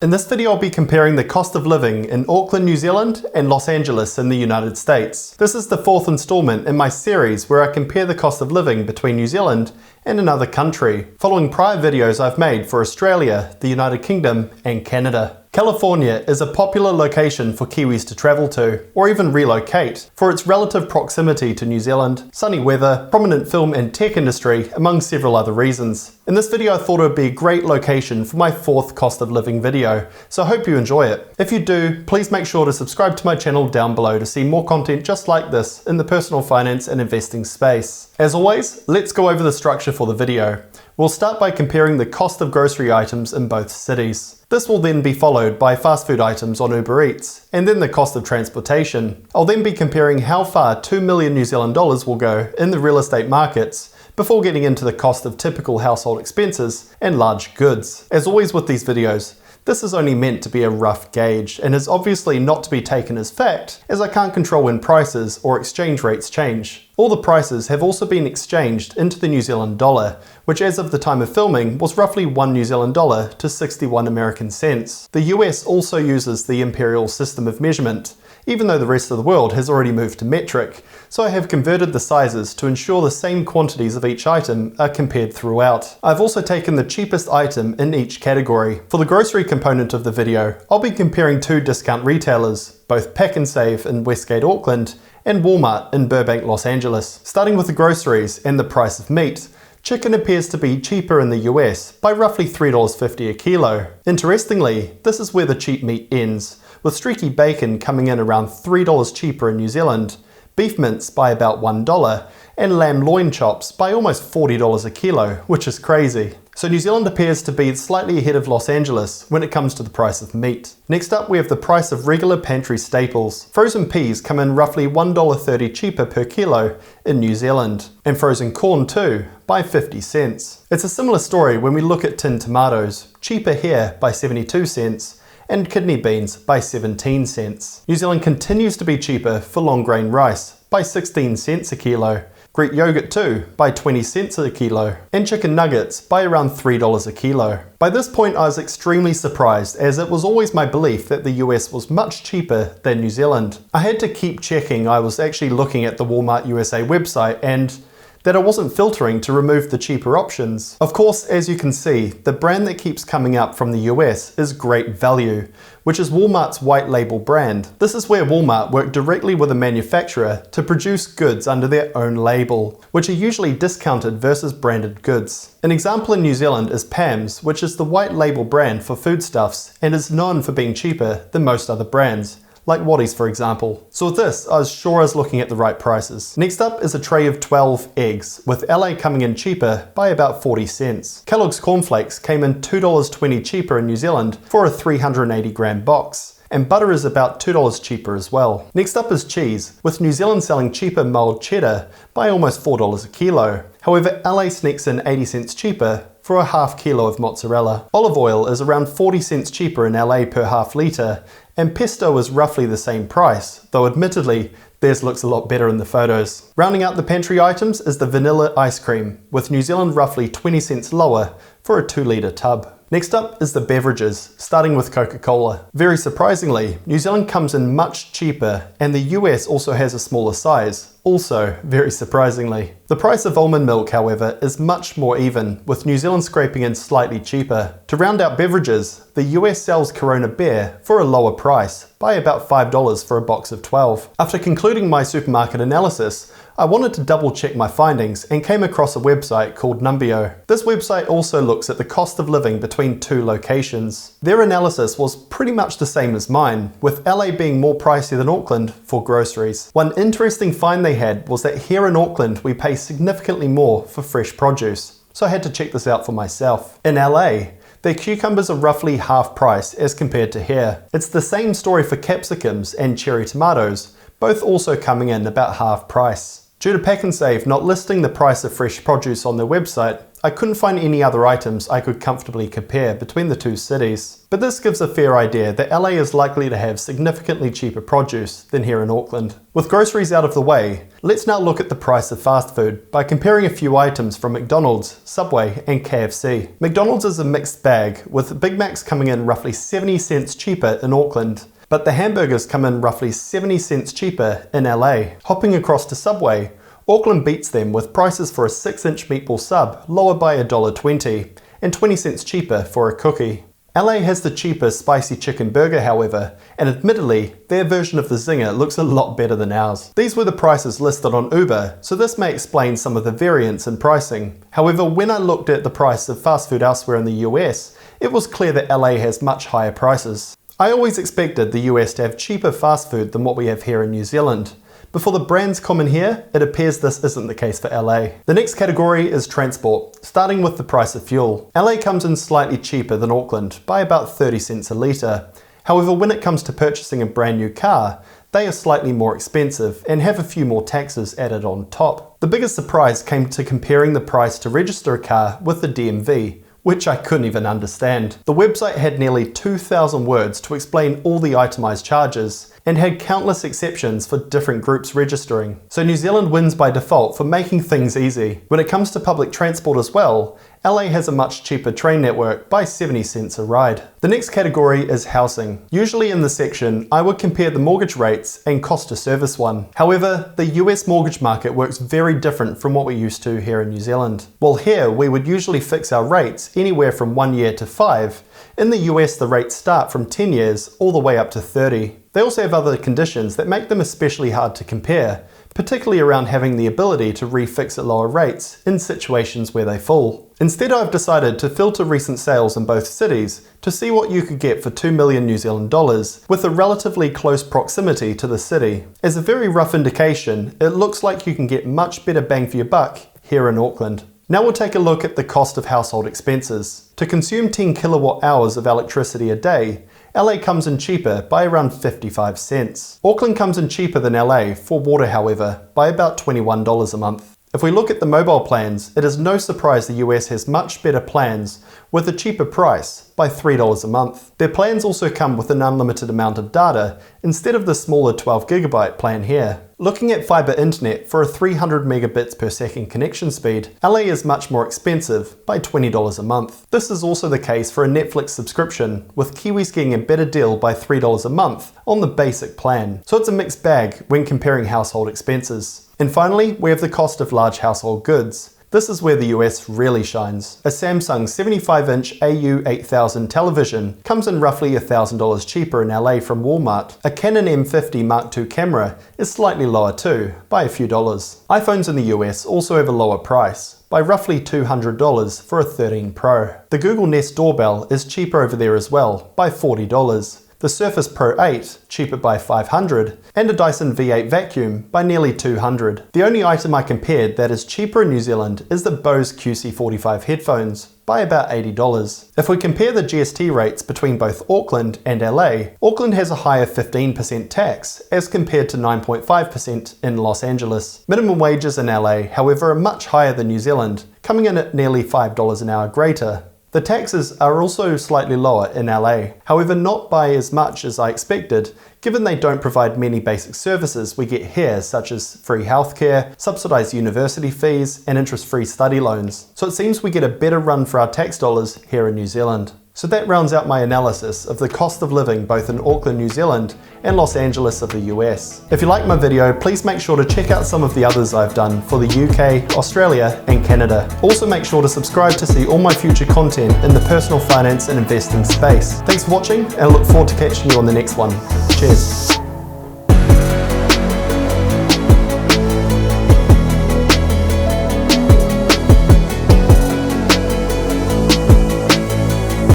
In this video, I'll be comparing the cost of living in Auckland, New Zealand and Los Angeles in the United States. This is the fourth installment in my series where I compare the cost of living between New Zealand and another country, following prior videos I've made for Australia, the United Kingdom and Canada. California is a popular location for Kiwis to travel to, or even relocate, for its relative proximity to New Zealand, sunny weather, prominent film and tech industry, among several other reasons. In this video I thought it would be a great location for my fourth cost of living video, so I hope you enjoy it. If you do, please make sure to subscribe to my channel down below to see more content just like this in the personal finance and investing space. As always, let's go over the structure for the video. We'll start by comparing the cost of grocery items in both cities. This will then be followed by fast food items on Uber Eats, and then the cost of transportation. I'll then be comparing how far 2 million New Zealand dollars will go in the real estate markets, before getting into the cost of typical household expenses and large goods. As always with these videos, this is only meant to be a rough gauge, and is obviously not to be taken as fact, as I can't control when prices or exchange rates change. All the prices have also been exchanged into the New Zealand dollar, which as of the time of filming was roughly 1 New Zealand dollar to 61 American cents. The US also uses the imperial system of measurement, even though the rest of the world has already moved to metric, so I have converted the sizes to ensure the same quantities of each item are compared throughout. I've also taken the cheapest item in each category. For the grocery component of the video, I'll be comparing two discount retailers, both Pack and Save in Westgate, Auckland, and Walmart in Burbank, Los Angeles. Starting with the groceries and the price of meat, chicken appears to be cheaper in the US by roughly $3.50 a kilo. Interestingly, this is where the cheap meat ends, with streaky bacon coming in around $3 cheaper in New Zealand, beef mince by about $1, and lamb loin chops by almost $40 a kilo, which is crazy. So New Zealand appears to be slightly ahead of Los Angeles when it comes to the price of meat. Next up, we have the price of regular pantry staples. Frozen peas come in roughly $1.30 cheaper per kilo in New Zealand, and frozen corn too, by 50 cents. It's a similar story when we look at tinned tomatoes, cheaper here by 72 cents, and kidney beans by 17 cents. New Zealand continues to be cheaper for long grain rice by 16 cents a kilo, Greek yogurt too by 20 cents a kilo, and chicken nuggets by around $3 a kilo. By this point I was extremely surprised, as it was always my belief that the US was much cheaper than New Zealand. I had to keep checking I was actually looking at the Walmart USA website and that I wasn't filtering to remove the cheaper options. Of course, as you can see, the brand that keeps coming up from the US is Great Value, which is Walmart's white label brand. This is where Walmart work directly with a manufacturer to produce goods under their own label, which are usually discounted versus branded goods. An example in New Zealand is Pam's, which is the white label brand for foodstuffs and is known for being cheaper than most other brands, like Waddy's for example. So with this, I was sure I was looking at the right prices. Next up is a tray of 12 eggs, with LA coming in cheaper by about 40 cents. Kellogg's cornflakes came in $2.20 cheaper in New Zealand for a 380 gram box, and butter is about $2 cheaper as well. Next up is cheese, with New Zealand selling cheaper mulled cheddar by almost $4 a kilo. However, LA sneaks in 80 cents cheaper for a half kilo of mozzarella. Olive oil is around 40 cents cheaper in LA per half litre, and pesto is roughly the same price, though admittedly, theirs looks a lot better in the photos. Rounding out the pantry items is the vanilla ice cream, with New Zealand roughly 20 cents lower for a 2-litre tub. Next up is the beverages, starting with Coca-Cola. Very surprisingly, New Zealand comes in much cheaper, and the US also has a smaller size, also very surprisingly. The price of almond milk, however, is much more even, with New Zealand scraping in slightly cheaper. To round out beverages, the US sells Corona Beer for a lower price, by about $5 for a box of 12. After concluding my supermarket analysis, I wanted to double check my findings and came across a website called Numbeo. This website also looks at the cost of living between two locations. Their analysis was pretty much the same as mine, with LA being more pricey than Auckland for groceries. One interesting find they had was that here in Auckland we pay significantly more for fresh produce, so I had to check this out for myself. In LA, their cucumbers are roughly half price as compared to here. It's the same story for capsicums and cherry tomatoes, both also coming in about half price. Due to Pack and Save not listing the price of fresh produce on their website, I couldn't find any other items I could comfortably compare between the two cities. But this gives a fair idea that LA is likely to have significantly cheaper produce than here in Auckland. With groceries out of the way, let's now look at the price of fast food by comparing a few items from McDonald's, Subway and KFC. McDonald's is a mixed bag, with Big Macs coming in roughly 70 cents cheaper in Auckland, but the hamburgers come in roughly 70 cents cheaper in LA. Hopping across to Subway, Auckland beats them with prices for a 6-inch meatball sub lower by $1.20 and 20 cents cheaper for a cookie. LA has the cheaper spicy chicken burger, however, and admittedly, their version of the Zinger looks a lot better than ours. These were the prices listed on Uber, so this may explain some of the variance in pricing. However, when I looked at the price of fast food elsewhere in the US, it was clear that LA has much higher prices. I always expected the US to have cheaper fast food than what we have here in New Zealand. But for the brands common here, it appears this isn't the case for LA. The next category is transport, starting with the price of fuel. LA comes in slightly cheaper than Auckland, by about 30 cents a litre. However, when it comes to purchasing a brand new car, they are slightly more expensive and have a few more taxes added on top. The biggest surprise came to comparing the price to register a car with the DMV, which I couldn't even understand. The website had nearly 2,000 words to explain all the itemised charges, and had countless exceptions for different groups registering. So New Zealand wins by default for making things easy. When it comes to public transport as well, LA has a much cheaper train network by 70 cents a ride. The next category is housing. Usually in this section, I would compare the mortgage rates and cost to service one. However, the US mortgage market works very different from what we're used to here in New Zealand. While here, we would usually fix our rates anywhere from 1 year to 5, in the US the rates start from 10 years all the way up to 30. They also have other conditions that make them especially hard to compare, particularly around having the ability to refix at lower rates in situations where they fall. Instead, I've decided to filter recent sales in both cities to see what you could get for 2 million New Zealand dollars with a relatively close proximity to the city. As a very rough indication, it looks like you can get much better bang for your buck here in Auckland. Now we'll take a look at the cost of household expenses. To consume 10 kilowatt hours of electricity a day, LA comes in cheaper by around 55 cents. Auckland comes in cheaper than LA for water, however, by about $21 a month. If we look at the mobile plans, it is no surprise the US has much better plans with a cheaper price by $3 a month. Their plans also come with an unlimited amount of data instead of the smaller 12GB plan here. Looking at fibre internet for a 300 megabits per second connection speed, LA is much more expensive by $20 a month. This is also the case for a Netflix subscription, with Kiwis getting a better deal by $3 a month on the basic plan. So it's a mixed bag when comparing household expenses. And finally, we have the cost of large household goods. This is where the US really shines. A Samsung 75-inch AU8000 television comes in roughly $1,000 cheaper in LA from Walmart. A Canon M50 Mark II camera is slightly lower too, by a few dollars. iPhones in the US also have a lower price, by roughly $200 for a 13 Pro. The Google Nest doorbell is cheaper over there as well, by $40. The Surface Pro 8 cheaper by $500, and a Dyson V8 vacuum by nearly $200. The only item I compared that is cheaper in New Zealand is the Bose QC45 headphones, by about $80. If we compare the GST rates between both Auckland and LA, Auckland has a higher 15% tax as compared to 9.5% in Los Angeles. Minimum wages in LA, however, are much higher than New Zealand, coming in at nearly $5 an hour greater. The taxes are also slightly lower in LA, however not by as much as I expected, given they don't provide many basic services we get here, such as free healthcare, subsidised university fees, and interest-free study loans. So it seems we get a better run for our tax dollars here in New Zealand. So that rounds out my analysis of the cost of living both in Auckland, New Zealand and Los Angeles of the US. If you like my video, please make sure to check out some of the others I've done for the UK, Australia and Canada. Also make sure to subscribe to see all my future content in the personal finance and investing space. Thanks for watching and I look forward to catching you on the next one. Cheers.